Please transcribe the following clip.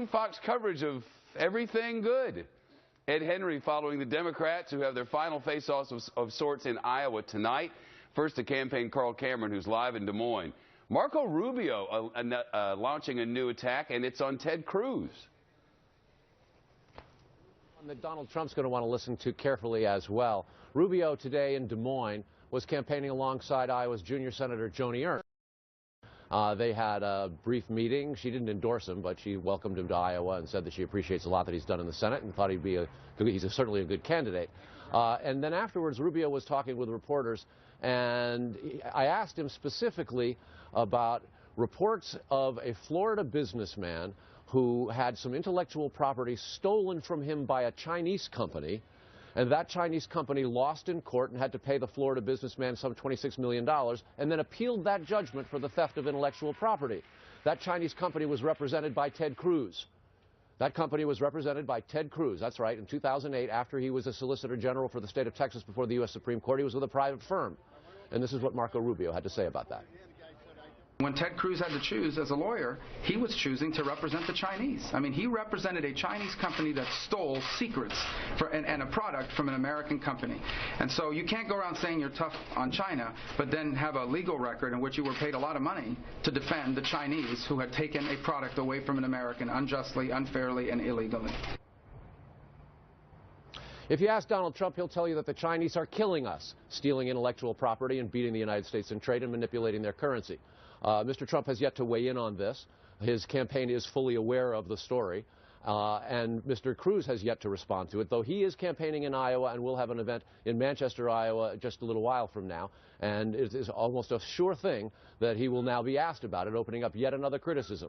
Fox coverage of everything good. Ed Henry following the Democrats who have their final face-offs of sorts in Iowa tonight. First to campaign Carl Cameron, who's live in Des Moines. Marco Rubio launching a new attack, and it's on Ted Cruz. That Donald Trump's going to want to listen to carefully as well. Rubio today in Des Moines was campaigning alongside Iowa's junior Senator Joni Ernst. They had a brief meeting. She didn't endorse him, but she welcomed him to Iowa and said that she appreciates a lot that he's done in the Senate and thought he's certainly a good candidate. And then afterwards, Rubio was talking with reporters, and I asked him specifically about reports of a Florida businessman who had some intellectual property stolen from him by a Chinese company, and that Chinese company lost in court and had to pay the Florida businessman some $26 million, and then appealed that judgment for the theft of intellectual property. That Chinese company was represented by Ted Cruz. That company was represented by Ted Cruz. That's right. In 2008, after he was a Solicitor General for the state of Texas before the U.S. Supreme Court, he was with a private firm. And this is what Marco Rubio had to say about that. When Ted Cruz had to choose as a lawyer, he was choosing to represent the Chinese. I mean, he represented a Chinese company that stole secrets and a product from an American company. And so you can't go around saying you're tough on China, but then have a legal record in which you were paid a lot of money to defend the Chinese who had taken a product away from an American unjustly, unfairly, and illegally. If you ask Donald Trump, he'll tell you that the Chinese are killing us, stealing intellectual property and beating the United States in trade and manipulating their currency. Mr. Trump has yet to weigh in on this. His campaign is fully aware of the story, and Mr. Cruz has yet to respond to it, though he is campaigning in Iowa and will have an event in Manchester, Iowa, just a little while from now, and it is almost a sure thing that he will now be asked about it, opening up yet another criticism.